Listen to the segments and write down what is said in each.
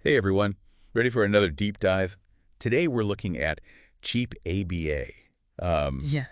Hey everyone, ready for another deep dive? Today we're looking at Cheap ABA. Um, Yeah.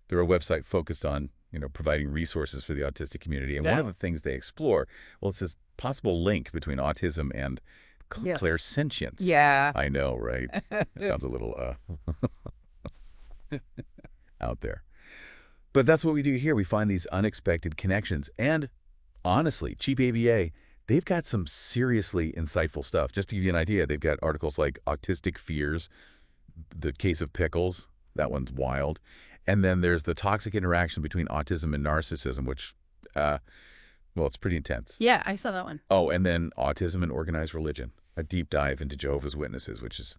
they're a website focused on, providing resources for the autistic community. And one Yeah. of the things they explore, well, it's this possible link between autism and Yes. clairsentience. Yeah. I know, right? It sounds a little out there. But that's what we do here. We find these unexpected connections. And honestly, Cheap ABA, they've got some seriously insightful stuff. Just to give you an idea, they've got articles like Autistic Fears, the case of pickles. That one's wild. And then there's the toxic interaction between autism and narcissism, which, well, it's pretty intense. Yeah, I saw that one. Oh, and then autism and organized religion, a deep dive into Jehovah's Witnesses, which is,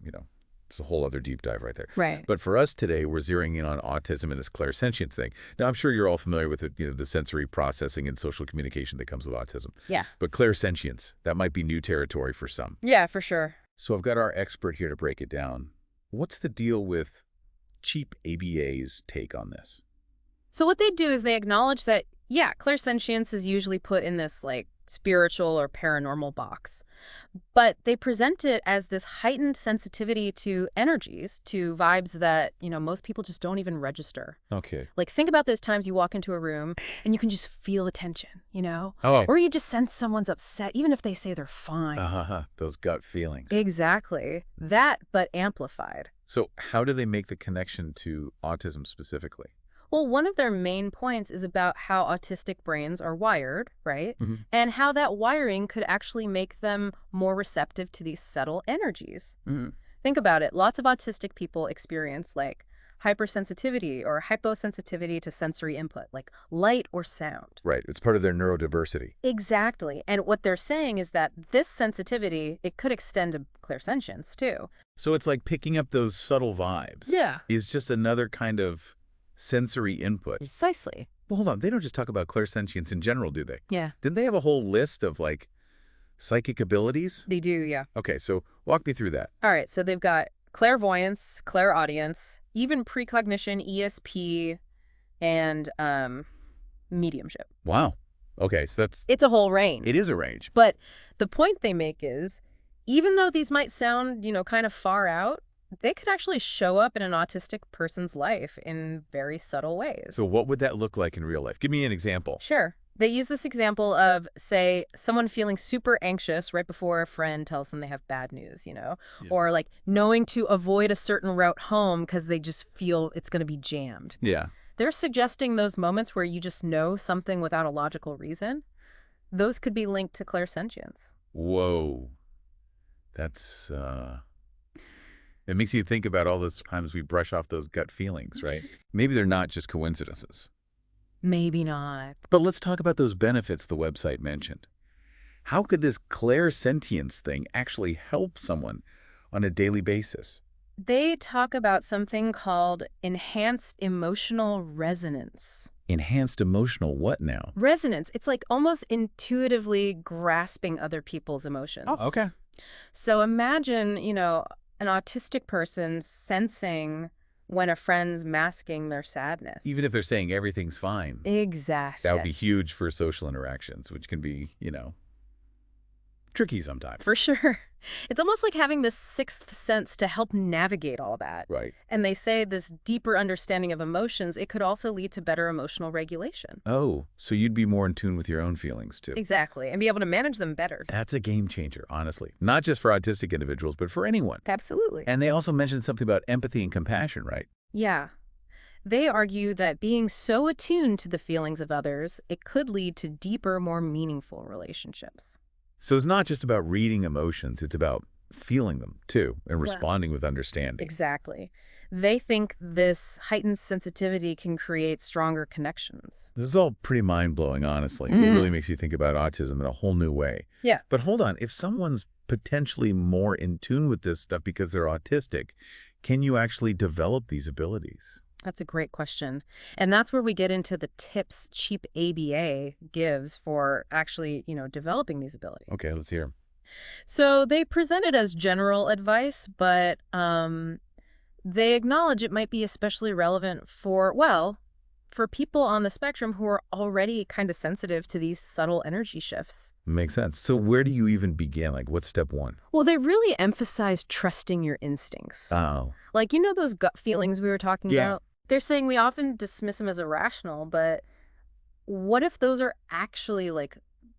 it's a whole other deep dive right there. Right. But for us today, we're zeroing in on autism and this clairsentience thing. Now, I'm sure you're all familiar with it, the sensory processing and social communication that comes with autism. Yeah. But clairsentience, that might be new territory for some. Yeah, for sure. So I've got our expert here to break it down. What's the deal with Cheap ABA's take on this? So what they do is they acknowledge that, yeah, clairsentience is usually put in this like spiritual or paranormal box. But they present it as this heightened sensitivity to energies, to vibes that, most people just don't even register. Okay. Like think about those times you walk into a room and you can just feel the tension. Oh. Or you just sense someone's upset, even if they say they're fine. Those gut feelings. Exactly. That, but amplified. So how do they make the connection to autism specifically? Well, one of their main points is about how autistic brains are wired, right? Mm-hmm. And how that wiring could actually make them more receptive to these subtle energies. Mm-hmm. Think about it. Lots of autistic people experience like hypersensitivity or hyposensitivity to sensory input, like light or sound. Right. It's part of their neurodiversity. Exactly. And what they're saying is that this sensitivity, it could extend to clairsentience too. So it's like picking up those subtle vibes. Yeah. Is just another kind of sensory input. Precisely. Well, hold on. They don't just talk about clairsentience in general, do they? Yeah. Didn't they have a whole list of, like, psychic abilities? They do, yeah. Okay, so walk me through that. All right, so they've got clairvoyance, clairaudience, even precognition, ESP, and mediumship. Wow. Okay, so It's a whole range. it is a range. But the point they make is, even though these might sound, kind of far out, they could actually show up in an autistic person's life in very subtle ways. So what would that look like in real life? Give me an example. Sure. They use this example of, say, someone feeling super anxious right before a friend tells them they have bad news, Yeah. Or like knowing to avoid a certain route home because they just feel it's going to be jammed. Yeah. They're suggesting those moments where you just know something without a logical reason. Those could be linked to clairsentience. Whoa. That's, it makes you think about all those times we brush off those gut feelings, right? Maybe they're not just coincidences. Maybe not. But let's talk about those benefits the website mentioned. How could this clairsentience thing actually help someone on a daily basis? They talk about something called enhanced emotional resonance. Enhanced emotional what now? Resonance. It's like almost intuitively grasping other people's emotions. Oh, okay. So imagine, an autistic person sensing when a friend's masking their sadness. Even if they're saying everything's fine. Exactly. That would be huge for social interactions, which can be, tricky sometimes. For sure. It's almost like having this sixth sense to help navigate all that. Right. And they say this deeper understanding of emotions, it could also lead to better emotional regulation. Oh, so you'd be more in tune with your own feelings, too. Exactly. And be able to manage them better. That's a game changer, honestly. Not just for autistic individuals, but for anyone. Absolutely. And they also mentioned something about empathy and compassion, right? Yeah. They argue that being so attuned to the feelings of others, it could lead to deeper, more meaningful relationships. So it's not just about reading emotions, it's about feeling them, too, and responding with understanding. Exactly. They think this heightened sensitivity can create stronger connections. This is all pretty mind-blowing, honestly. It really makes you think about autism in a whole new way. Yeah. But hold on, if someone's potentially more in tune with this stuff because they're autistic, can you actually develop these abilities? That's a great question. And that's where we get into the tips Cheap ABA gives for actually, developing these abilities. Okay, let's hear 'em. So they present it as general advice, but they acknowledge it might be especially relevant for for people on the spectrum who are already kind of sensitive to these subtle energy shifts. Makes sense. So where do you even begin? Like, what's step one? Well, they really emphasize trusting your instincts. Oh, Like, those gut feelings we were talking yeah. about? They're saying we often dismiss them as irrational, but what if those are actually like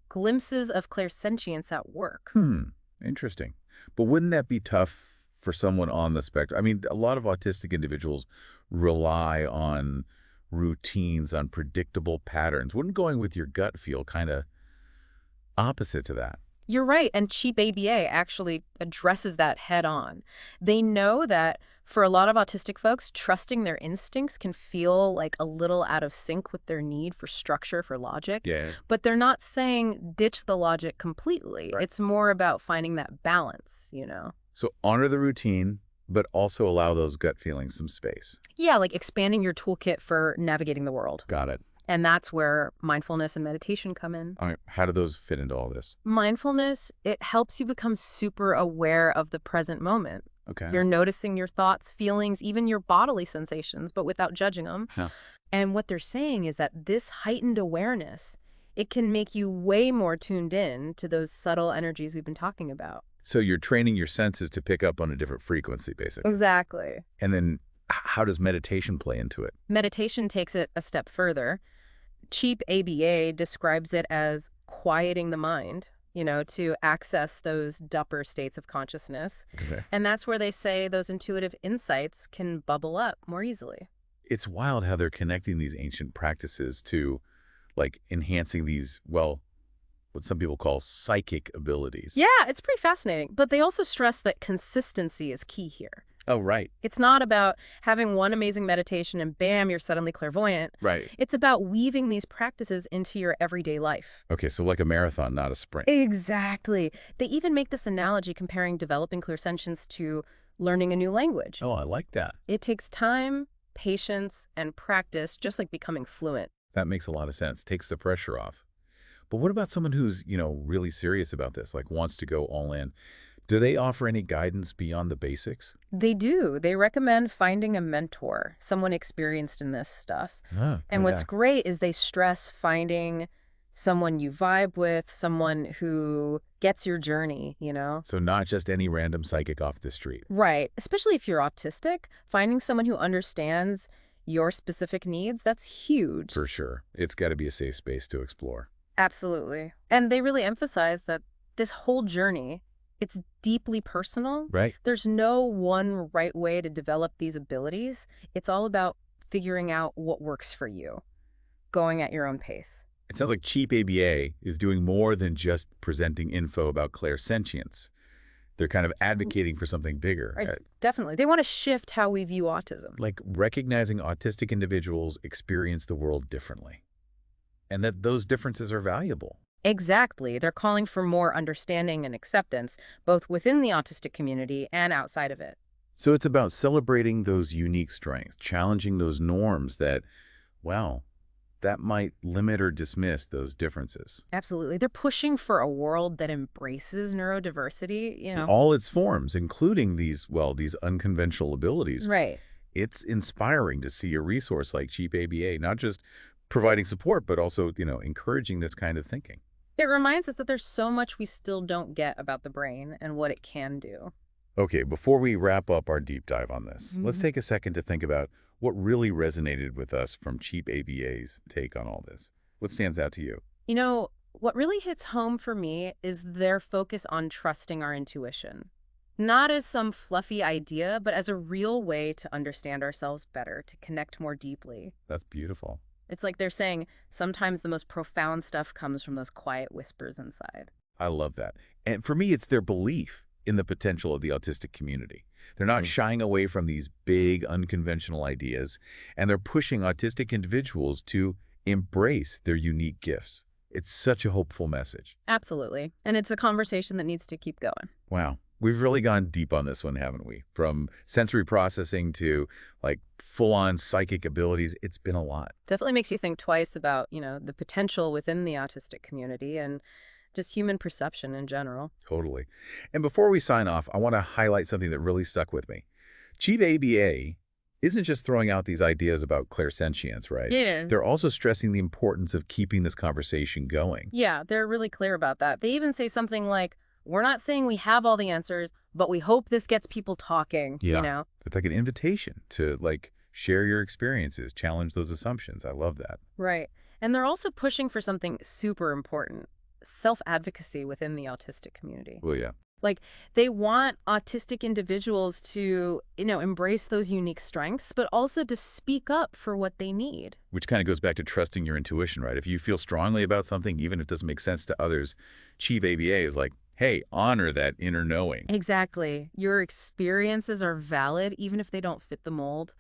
glimpses of clairsentience at work? Interesting. But wouldn't that be tough for someone on the spectrum? I mean, a lot of autistic individuals rely on routines, on predictable patterns. Wouldn't going with your gut feel kind of opposite to that? You're right, and Cheap ABA actually addresses that head on. They know that for a lot of autistic folks, trusting their instincts can feel like a little out of sync with their need for structure, for logic. Yeah. But they're not saying ditch the logic completely. Right. It's more about finding that balance. So honor the routine, but also allow those gut feelings some space. Yeah, like expanding your toolkit for navigating the world. Got it. And that's where mindfulness and meditation come in. All right. How do those fit into all this? Mindfulness, it helps you become super aware of the present moment. Okay. You're noticing your thoughts, feelings, even your bodily sensations, but without judging them. Huh. And what they're saying is that this heightened awareness, it can make you way more tuned in to those subtle energies we've been talking about. So you're training your senses to pick up on a different frequency, basically. Exactly. And then how does meditation play into it? Meditation takes it a step further. Cheap ABA describes it as quieting the mind, to access those dupper states of consciousness. Okay. And that's where they say those intuitive insights can bubble up more easily. It's wild how they're connecting these ancient practices to, like, enhancing these, well, what some people call psychic abilities. Yeah, it's pretty fascinating. But they also stress that consistency is key here. Oh, right. It's not about having one amazing meditation and bam, you're suddenly clairvoyant. Right. It's about weaving these practices into your everyday life. Okay, so like a marathon, not a sprint. Exactly. They even make this analogy comparing developing clairsentience to learning a new language. Oh, I like that. It takes time, patience, and practice, just like becoming fluent. That makes a lot of sense. Takes the pressure off. But what about someone who's, really serious about this, like wants to go all in? Do they offer any guidance beyond the basics? They do. They recommend finding a mentor, someone experienced in this stuff. And what's great is they stress finding someone you vibe with, someone who gets your journey. So not just any random psychic off the street. Right. Especially if you're autistic, finding someone who understands your specific needs, that's huge. For sure. It's got to be a safe space to explore. Absolutely. And they really emphasize that this whole journey, it's deeply personal. Right. There's no one right way to develop these abilities. It's all about figuring out what works for you, going at your own pace. It sounds like Cheap ABA is doing more than just presenting info about clairsentience. They're kind of advocating for something bigger. Right. Definitely. They want to shift how we view autism. Like recognizing autistic individuals experience the world differently. And that those differences are valuable. Exactly. They're calling for more understanding and acceptance, both within the autistic community and outside of it. So it's about celebrating those unique strengths, challenging those norms that, well, that might limit or dismiss those differences. Absolutely. They're pushing for a world that embraces neurodiversity, In all its forms, including these unconventional abilities. Right. It's inspiring to see a resource like Cheap ABA, not just providing support, but also, encouraging this kind of thinking. It reminds us that there's so much we still don't get about the brain and what it can do. Okay, before we wrap up our deep dive on this, let's take a second to think about what really resonated with us from Cheap ABA's take on all this. What stands out to you? What really hits home for me is their focus on trusting our intuition. Not as some fluffy idea, but as a real way to understand ourselves better, to connect more deeply. That's beautiful. It's like they're saying sometimes the most profound stuff comes from those quiet whispers inside. I love that. And for me, it's their belief in the potential of the autistic community. They're not shying away from these big, unconventional ideas, and they're pushing autistic individuals to embrace their unique gifts. It's such a hopeful message. Absolutely. And it's a conversation that needs to keep going. Wow. We've really gone deep on this one, haven't we? From sensory processing to like full-on psychic abilities. It's been a lot. Definitely makes you think twice about, the potential within the autistic community and just human perception in general. Totally. And before we sign off, I want to highlight something that really stuck with me. Cheap ABA isn't just throwing out these ideas about clairsentience, right? Yeah. They're also stressing the importance of keeping this conversation going. Yeah, they're really clear about that. They even say something like, we're not saying we have all the answers, but we hope this gets people talking, you Yeah. know? It's like an invitation to, like, share your experiences, challenge those assumptions. I love that. Right. And they're also pushing for something super important, self-advocacy within the autistic community. Well, yeah. Like, they want autistic individuals to, embrace those unique strengths, but also to speak up for what they need. Which kind of goes back to trusting your intuition, right? If you feel strongly about something, even if it doesn't make sense to others, Chief ABA is like, hey, honor that inner knowing. Exactly. Your experiences are valid, even if they don't fit the mold.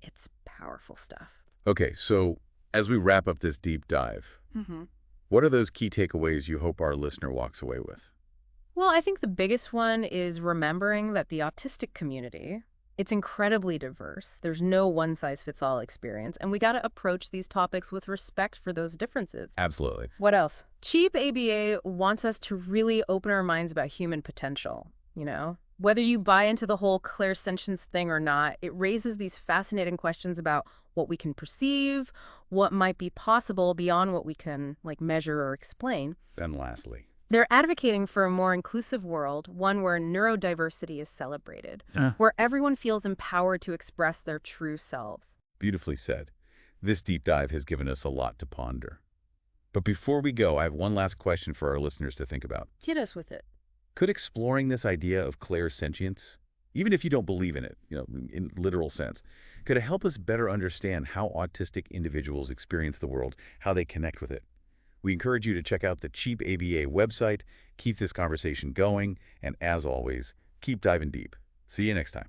It's powerful stuff. Okay, so as we wrap up this deep dive, Mm-hmm. what are those key takeaways you hope our listener walks away with? Well, I think the biggest one is remembering that the autistic community, it's incredibly diverse. There's no one-size-fits-all experience, and we got to approach these topics with respect for those differences. Absolutely. What else? Cheap ABA wants us to really open our minds about human potential, Whether you buy into the whole clairsentience thing or not, it raises these fascinating questions about what we can perceive, what might be possible beyond what we can, measure or explain. Then lastly. They're advocating for a more inclusive world, one where neurodiversity is celebrated, Yeah. where everyone feels empowered to express their true selves. Beautifully said. This deep dive has given us a lot to ponder. But before we go, I have one last question for our listeners to think about. Hit us with it. Could exploring this idea of clairsentience, even if you don't believe in it, in literal sense, could it help us better understand how autistic individuals experience the world, how they connect with it? We encourage you to check out the Cheap ABA website, keep this conversation going, and as always, keep diving deep. See you next time.